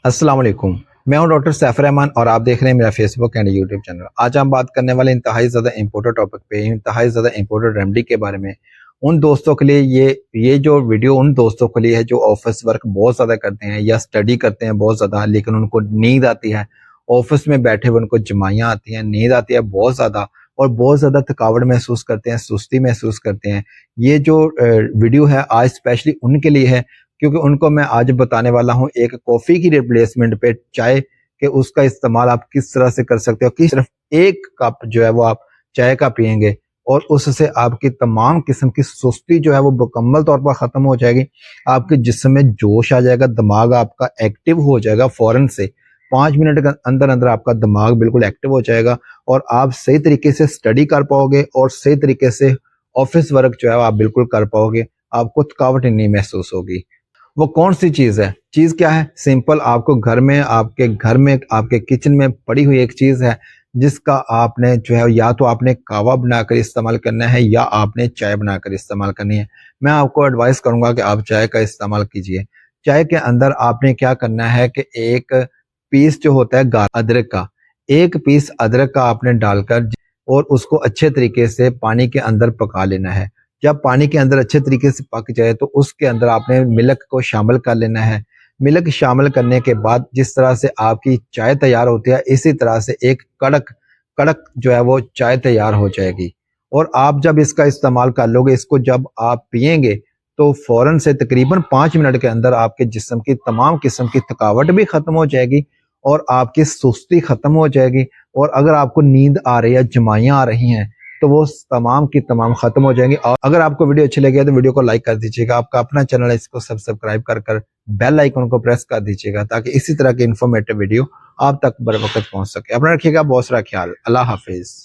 अस्सलाम वालेकुम। मैं हूं डॉक्टर सैफर रहमान और आप देख रहे हैं मेरा फेसबुक एंड यूट्यूब चैनल। आज हम बात करने वाले इंतहाई ज़्यादा इम्पोर्टेंट टॉपिक पे, इंतहाई ज़्यादा इम्पोर्टेंट रेमेडी के बारे में। उन दोस्तों के लिए ये जो वीडियो उन दोस्तों के लिए है जो ऑफिस वर्क बहुत ज़्यादा करते हैं या स्टडी करते हैं बहुत ज़्यादा, लेकिन उनको नींद आती है। ऑफिस में बैठे हुए उनको जमाइयाँ आती हैं, नींद आती है बहुत ज़्यादा और बहुत ज़्यादा थकावट महसूस करते हैं, सुस्ती महसूस करते हैं। ये जो वीडियो है आज स्पेशली उनके लिए है, क्योंकि उनको मैं आज बताने वाला हूँ एक कॉफ़ी की रिप्लेसमेंट पे चाय के उसका इस्तेमाल आप किस तरह से कर सकते हो कि सिर्फ 1 कप जो है वो आप चाय का पिएँगे और उससे आपकी तमाम किस्म की सुस्ती जो है वो मुकम्मल तौर पर ख़त्म हो जाएगी। आपके जिस्म में जोश आ जाएगा, दिमाग आपका एक्टिव हो जाएगा फ़ौरन से। 5 मिनट के अंदर-अंदर आपका दिमाग बिल्कुल एक्टिव हो जाएगा और आप सही तरीके से स्टडी कर पाओगे और सही तरीके से ऑफ़िस वर्क जो है आप बिल्कुल कर पाओगे। आपको थकावट नहीं महसूस होगी। वो कौन सी चीज़ है? चीज़ क्या है? सिंपल आपको घर में आपके किचन में पड़ी हुई एक चीज़ है, जिसका आपने जो है या तो आपने कहवा बनाकर इस्तेमाल करना है या आपने चाय बनाकर इस्तेमाल करनी है। मैं आपको एडवाइस करूँगा कि आप चाय का इस्तेमाल कीजिए। चाय के अंदर आपने क्या करना है कि एक पीस जो होता है अदरक का, 1 पीस अदरक का आपने डालकर और उसको अच्छे तरीके से पानी के अंदर पका लेना है। जब पानी के अंदर अच्छे तरीके से पक जाए तो उसके अंदर आपने मिल्क को शामिल कर लेना है। मिल्क शामिल करने के बाद जिस तरह से आपकी चाय तैयार होती है, इसी तरह से एक कड़क कड़क जो है वो चाय तैयार हो जाएगी। और आप जब इसका इस्तेमाल कर लोगे, इसको जब आप पिएँगे तो फ़ौरन से तकरीबन 5 मिनट के अंदर आपके जिस्म की तमाम किस्म की थकावट भी ख़त्म हो जाएगी और आपकी सुस्ती ख़त्म हो जाएगी। और अगर आपको नींद आ रही है, जमाइयाँ आ रही हैं, तो वो तमाम की तमाम खत्म हो जाएंगी। और अगर आपको वीडियो अच्छी लगी है तो वीडियो को लाइक कर दीजिएगा। आपका अपना चैनल है, इसको सब्सक्राइब कर बेल आइकन को प्रेस कर दीजिएगा ताकि इसी तरह की इन्फॉर्मेटिव वीडियो आप तक बर वक्त पहुंच सके। अपना रखिएगा बहुत सारा ख्याल। अल्लाह हाफिज।